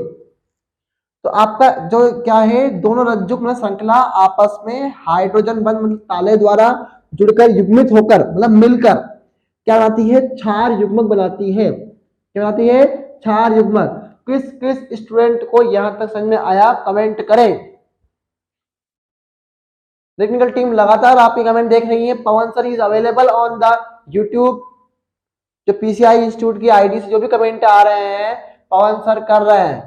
तो आपका जो क्या है, दोनों रज्जुक में श्रृंखला आपस में हाइड्रोजन बंध मतलब ताले द्वारा जुड़कर युग्मित होकर मतलब मिलकर क्या बनाती है, क्षार युग्मक बनाती है। क्या बनाती है, क्षार युग्मक। किस किस स्टूडेंट को यहां तक समझ में आया, कमेंट करें। टेक्निकल टीम लगातार आपके कमेंट देख रही है। Pawan sir is available on the YouTube. जो पीसीआई इंस्टीट्यूट की आईडी से जो भी कमेंट आ रहे हैं, पवन सर कर रहे हैं,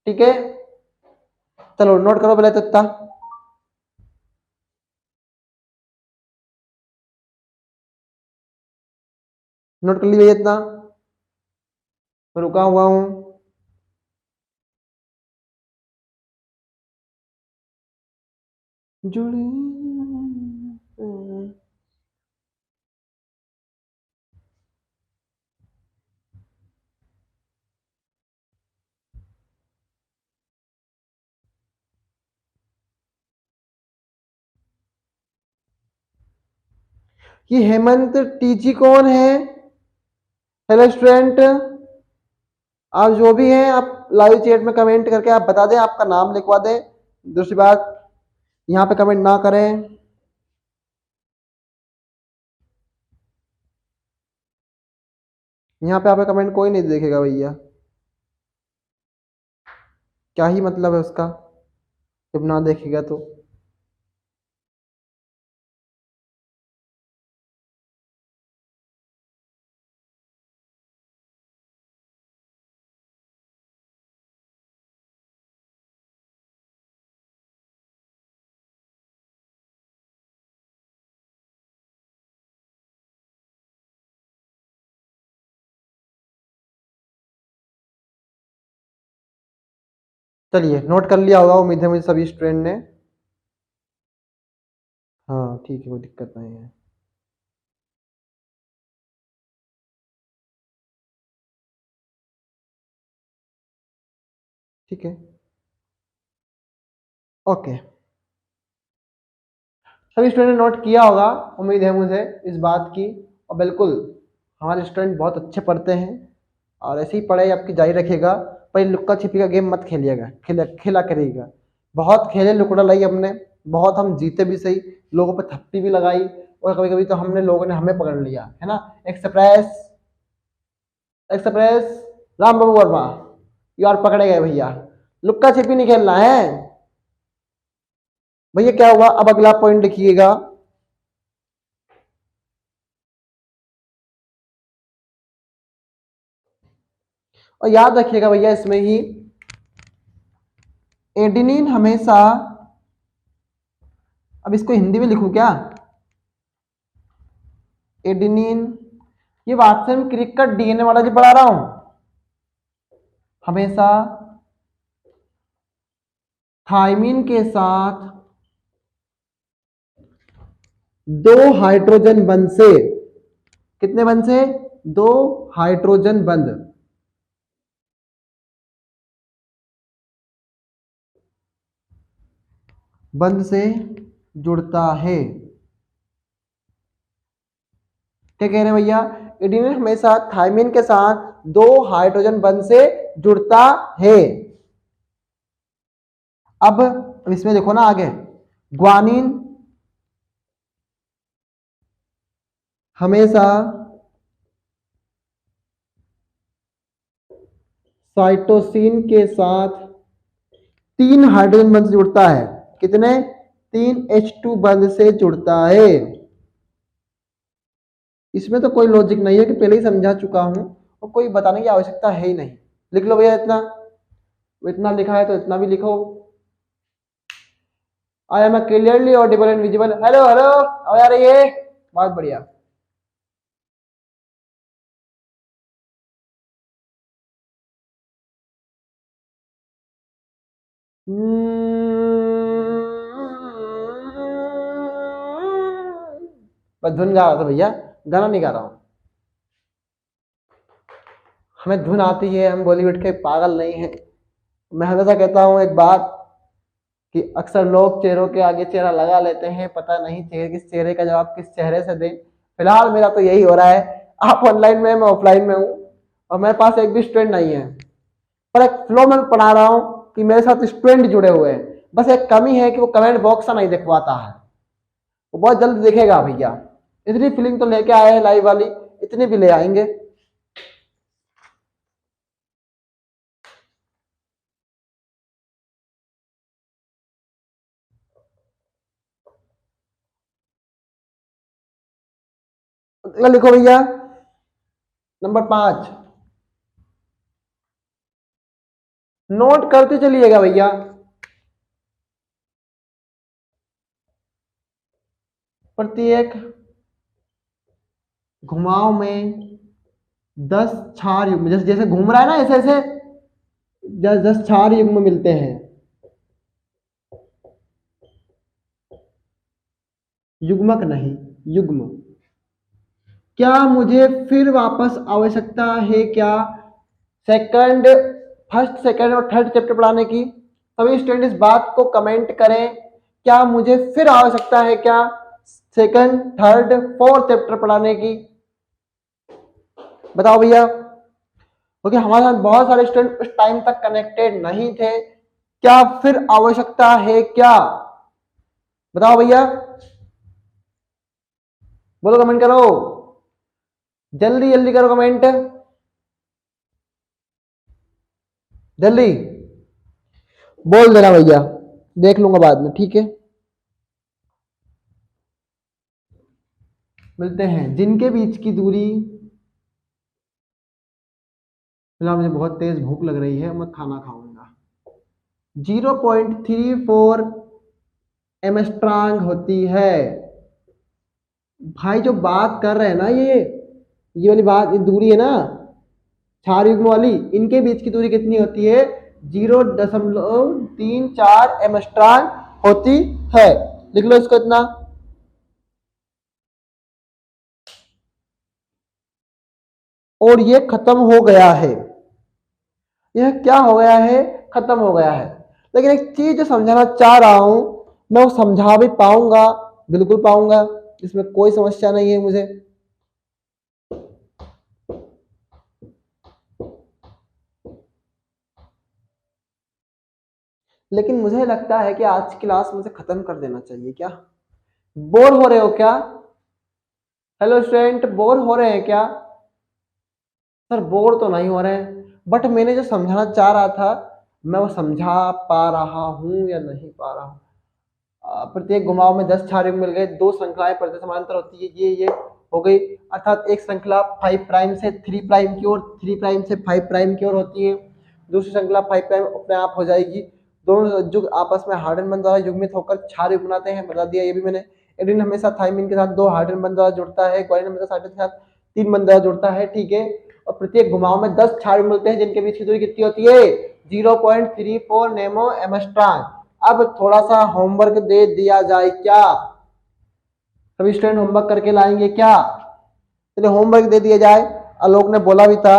ठीक है। चलो नोट करो पहले तो इतना, नोट कर लीजिए इतना, मैं रुका हुआ हूं। जुड़े ये हेमंत टीजी कौन है, हेलो स्टूडेंट। आप जो भी हैं आप लाइव चैट में कमेंट करके आप बता दें, आपका नाम लिखवा दें। दूसरी बात, यहाँ पे कमेंट ना करें। यहाँ पे आपका कमेंट कोई नहीं देखेगा भैया, क्या ही मतलब है उसका जब ना देखेगा तो। चलिए नोट कर लिया होगा उम्मीद है मुझे सभी स्टूडेंट ने। हाँ ठीक है, कोई दिक्कत नहीं है। ठीक है, ओके, सभी स्टूडेंट ने नोट किया होगा उम्मीद है मुझे इस बात की। और बिल्कुल हमारे स्टूडेंट बहुत अच्छे पढ़ते हैं और ऐसे ही पढ़ाई आपकी जारी रखिएगा। पर लुक्का छिपी का गेम मत खेलिएगा, खेला करिएगा। बहुत खेले लुकड़ा लाई हमने, बहुत हम जीते भी सही, लोगों पे थप्पी भी लगाई और कभी कभी तो हमने लोगों ने हमें पकड़ लिया है ना। एक्सप्रेस एक्सप्रेस राम बाबू वर्मा यार पकड़े गए भैया। लुक्का छिपी नहीं खेलना है भैया। क्या हुआ, अब अगला पॉइंट लिखिएगा। और याद रखिएगा भैया इसमें ही एडेनिन हमेशा, अब इसको हिंदी में लिखूं क्या, एडेनिन, ये वाटसन क्रिक का डीएनए वाला जो पढ़ा रहा हूं, हमेशा थायमिन के साथ 2 हाइड्रोजन बंध से, कितने बंध से, 2 हाइड्रोजन बंध से जुड़ता है। क्या कह रहे हैं भैया, एडेनिन हमेशा थायमिन के साथ 2 हाइड्रोजन बंध से जुड़ता है। अब इसमें देखो ना आगे, ग्वानिन हमेशा साइटोसिन के साथ 3 हाइड्रोजन बंध से जुड़ता है। कितने, 3 H2 बंध से जुड़ता है। इसमें तो कोई लॉजिक नहीं है कि पहले ही समझा चुका हूं और कोई बताने की आवश्यकता है ही नहीं। लिख लो भैया, इतना लिखा है तो इतना भी लिखो। I am clearly audible and visible, hello hello, आ रही है, बहुत बढ़िया। बस धुन गा रहा था भैया, गाना नहीं गा रहा हूं। हमें धुन आती है, हम बॉलीवुड के पागल नहीं हैं। मैं हमेशा कहता हूं एक बात कि अक्सर लोग चेहरों के आगे चेहरा लगा लेते हैं, पता नहीं चेहरे का जवाब किस चेहरे से दें। फिलहाल मेरा तो यही हो रहा है, आप ऑनलाइन में, मैं ऑफलाइन में हूँ और मेरे पास एक भी स्टूडेंट नहीं है, पर एक फ्लो में पढ़ा रहा हूँ कि मेरे साथ स्टूडेंट जुड़े हुए हैं। बस एक कमी है कि वो कमेंट बॉक्स नहीं दिखवाता है, वो बहुत जल्द दिखेगा भैया। इतनी फीलिंग तो लेके आए हैं लाइव वाली, इतनी भी ले आएंगे। अगला लिखो भैया, नंबर 5, नोट करते चलिएगा भैया। प्रत्येक घुमाव में 10 क्षार युग्म, जैसे जैसे घूम रहा है ना, ऐसे ऐसे 10 क्षार युग्म मिलते हैं। युग्मक नहीं, युग्म। क्या मुझे फिर वापस आवश्यकता है क्या फर्स्ट सेकंड और थर्ड चैप्टर पढ़ाने की? सभी स्टूडेंट इस बात को कमेंट करें, क्या मुझे फिर आवश्यकता है क्या सेकंड, थर्ड, फोर्थ चैप्टर पढ़ाने की? बताओ भैया, क्योंकि हमारे साथ बहुत सारे स्टूडेंट उस टाइम तक कनेक्टेड नहीं थे। क्या फिर आवश्यकता है क्या? बताओ भैया, बोलो, कमेंट करो, जल्दी जल्दी करो कमेंट, जल्दी बोल देना भैया, देख लूंगा बाद में, ठीक है। मिलते हैं। जिनके बीच की दूरी, फिलहाल मुझे बहुत तेज भूख लग रही है, मैं खाना खाऊंगा। 0.34 एमस्ट्रांग होती है। भाई जो बात कर रहे हैं ना, ये वाली बात, ये दूरी है ना क्षार युग्म वाली, इनके बीच की दूरी कितनी होती है? 0.34 एमस्ट्रांग होती है। लिख लो इसको इतना। और ये खत्म हो गया है। यह क्या हो गया है? खत्म हो गया है। लेकिन एक चीज जो समझाना चाह रहा हूं, मैं वो समझा भी पाऊंगा, बिल्कुल पाऊंगा, इसमें कोई समस्या नहीं है मुझे। लेकिन मुझे लगता है कि आज की क्लास मुझे खत्म कर देना चाहिए। क्या बोर हो रहे हो क्या? हेलो स्टूडेंट, बोर हो रहे हैं क्या? सर बोर तो नहीं हो रहे हैं, बट मैंने जो समझाना चाह रहा था मैं वो समझा पा रहा हूँ या नहीं पा रहा हूँ? प्रत्येक घुमाव में 10 छारे मिल गए, दो श्रृंखलाएं परस्पर समानांतर होती है, ये हो गई। अर्थात एक श्रृंखला 5 प्राइम से 3 प्राइम की ओर, 3 प्राइम से 5 प्राइम की ओर होती है, दूसरी श्रृंखला 5 प्राइम अपने आप हो जाएगी। दोनों युग आपस में हाइड्रोजन बंध द्वारा युग्मित होकर क्षार युग बनाते हैं, बता दिया ये भी मैंने। एडेनिन हमेशा थाइमिन के साथ 2 हाइड्रोजन बंध द्वारा जुड़ता है, ग्वानिन हमेशा साइटोसिन के साथ 3 बंध द्वारा जुड़ता है, ठीक है। और प्रत्येक घुमाव में 10 क्षार मिलते हैं जिनके बीच की दूरी कितनी होती है? 0.34 नेमो एमस्ट्रॉन। अब थोड़ा सा होमवर्क दे दिया जाए क्या? सभी स्टूडेंट होमवर्क करके लाएंगे क्या? चलिए होमवर्क दे दिया जाए, आलोक ने बोला भी था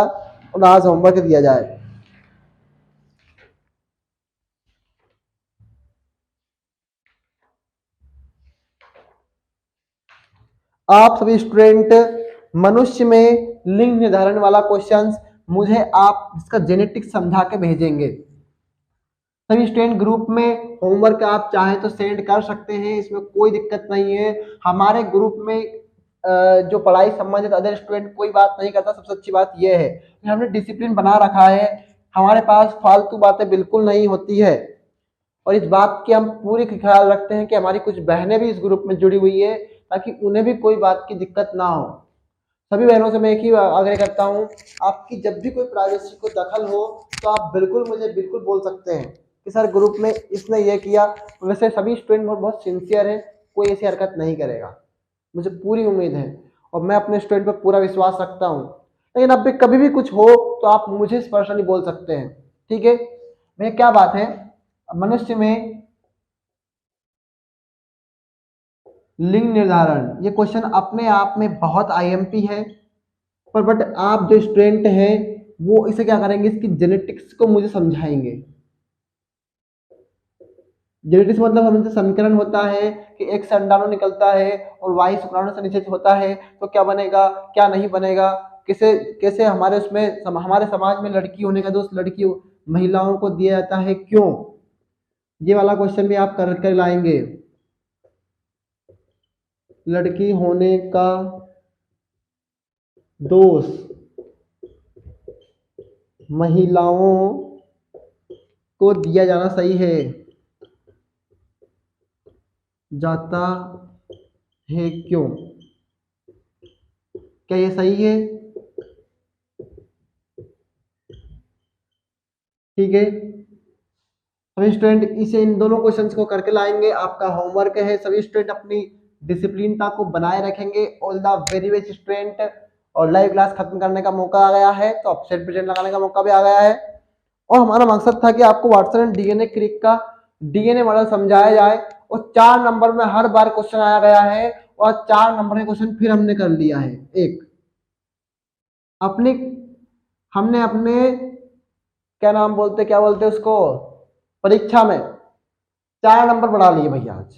और आज होमवर्क दिया जाए। आप सभी स्टूडेंट मनुष्य में लिंग निर्धारण वाला क्वेश्चंस मुझे आप इसका जेनेटिक्स समझा के भेजेंगे। सभी स्टूडेंट ग्रुप में होमवर्क आप चाहें तो सेंड कर सकते हैं, इसमें कोई दिक्कत नहीं है। हमारे ग्रुप में जो पढ़ाई संबंधित अदर स्टूडेंट कोई बात नहीं करता। सबसे अच्छी बात यह है कि हमने डिसिप्लिन बना रखा है, हमारे पास फालतू बातें बिल्कुल नहीं होती है। और इस बात की हम पूरी ख्याल रखते हैं कि हमारी कुछ बहनें भी इस ग्रुप में जुड़ी हुई है ताकि उन्हें भी कोई बात की दिक्कत ना हो। सभी बहनों से मैं एक ही आग्रह करता हूँ, आपकी जब भी कोई प्राइवेसी को दखल हो तो आप बिल्कुल मुझे बिल्कुल बोल सकते हैं कि सर ग्रुप में इसने ये किया। वैसे सभी स्टूडेंट बहुत सिंसियर है, कोई ऐसी हरकत नहीं करेगा, मुझे पूरी उम्मीद है और मैं अपने स्टूडेंट पर पूरा विश्वास रखता हूँ। लेकिन अब भी कभी भी कुछ हो तो आप मुझे पर्सनली बोल सकते हैं, ठीक है। भैया क्या बात है, मनुष्य में लिंग निर्धारण ये क्वेश्चन अपने आप में बहुत आईएमपी है, पर बट आप जो स्टूडेंट हैं वो इसे क्या करेंगे, इसकी जेनेटिक्स को मुझे समझाएंगे। जेनेटिक्स मतलब हमसे समीकरण होता है कि एक से अंडाणु निकलता है और वाई शुक्राणु से निषेच होता है, तो क्या बनेगा क्या नहीं बनेगा, कैसे कैसे हमारे उसमें हमारे समाज में लड़की होने का दोष लड़की महिलाओं को दिया जाता है, क्यों? ये वाला क्वेश्चन भी आप कर कर लाएंगे। लड़की होने का दोष महिलाओं को दिया जाना सही है, जाता है, क्यों? क्या ये सही है? ठीक है, सभी स्टूडेंट इसे इन दोनों क्वेश्चंस को करके लाएंगे। आपका होमवर्क है, सभी स्टूडेंट अपनी डिसिप्लिनता को बनाए रखेंगे। All the very best student. और लाइव क्लास खत्म करने का मौका आ गया है तो अपसेट प्रेजेंट लगाने का मौका भी आ गया है। और हमारा मकसद था कि आपको वाटसन एंड डीएनए क्रिक का डीएनए मॉडल समझाया जाए और 4 नंबर में हर बार क्वेश्चन आया गया है और 4 नंबर के क्वेश्चन फिर हमने कर लिया है। एक अपनी हमने अपने क्या नाम बोलते क्या बोलते उसको परीक्षा में 4 नंबर बढ़ा लिए भैया। आज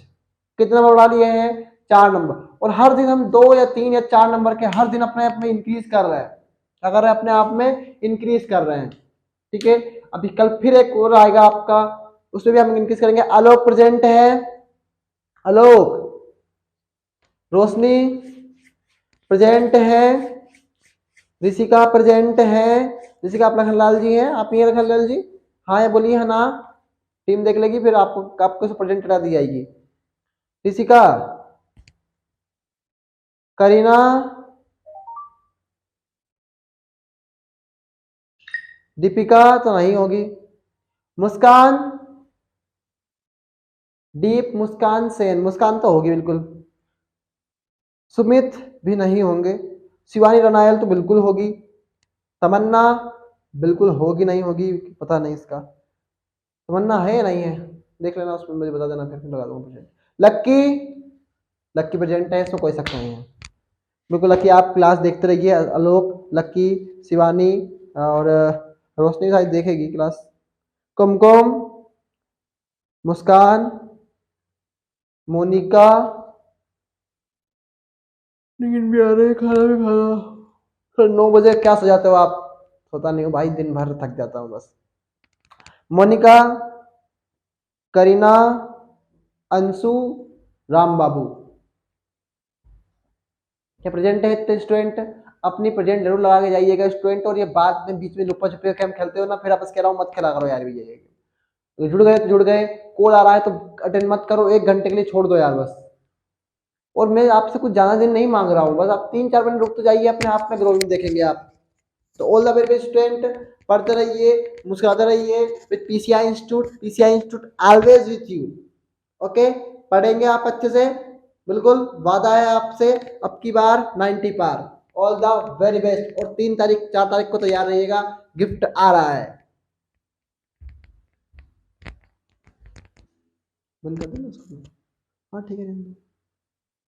कितने नंबर बढ़ा लिए हैं? 4 नंबर। और हर दिन हम 2 या 3 या 4 नंबर के हर दिन अपने आप में इंक्रीज कर रहे हैं, अगर अपने आप में इंक्रीज कर रहे हैं, ठीक है। अभी कल फिर एक और आएगा आपका, उसमें भी हम इंक्रीज करेंगे। आलोक प्रेजेंट है, आलोक। रोशनी प्रेजेंट है, ऋषिका प्रेजेंट है। ऋषिका आप लखनलाल जी हैं, आप ही हैं लखनलाल जी? हाँ ये बोलिए है ना, टीम देख लेगी फिर आपको प्रेजेंट करा दी जाएगी। ऋषिका, करीना, दीपिका तो नहीं होगी, मुस्कान, दीप, मुस्कान सेन, मुस्कान तो होगी बिल्कुल, सुमित भी नहीं होंगे, शिवानी रनायल तो बिल्कुल होगी, तमन्ना बिल्कुल होगी नहीं होगी पता नहीं इसका, तमन्ना है या नहीं है देख लेना, उसमें मुझे बता देना फिर लगा दूंगा प्रेजेंट। लक्की, लक्की प्रेजेंट है, इसमें कोई शक नहीं है बिल्कुल। लक्की आप क्लास देखते रहिए, आलोक, लक्की, शिवानी और रोशनी शायद देखेगी क्लास, कुमकुम, मुस्कान, मोनिका, लेकिन भी आ रहे खाना भी खाना। फिर 9 बजे क्या सजाते हो आप? सोता नहीं हो भाई, दिन भर थक जाता हूँ बस। मोनिका, करीना, अंशु, राम बाबू। क्या प्रेजेंट है इतने स्टूडेंट? अपनी प्रेजेंट जरूर लगा के जाइएगा स्टूडेंट। और ये बाद में बीच में लुका छुपी गेम खेलते हो ना, फिर आपस कह रहा हूँ मत खेला करो यार भैया। तो जुड़ गए तो जुड़ गए, कॉल आ रहा है तो अटेंड मत करो, 1 घंटे के लिए छोड़ दो यार बस। और मैं आपसे कुछ ज्यादा दिन नहीं मांग रहा हूँ, बस आप 3-4 मिनट रुक तो जाइए, अपने आप में ग्रोइंग देखेंगे आप। तो all the very best student, पढ़ते रहिए, मुस्कुराते रहिए with PCI institute. PCI institute always with you. Okay, पढ़ेंगे आप अच्छे से, बिल्कुल वादा है आपसे, अब की बार 90 पार। All the very best. और 3 तारीख 4 तारीख को तैयार रहिएगा, गिफ्ट आ रहा है। बंद कर देना उसको। हाँ ठीक है।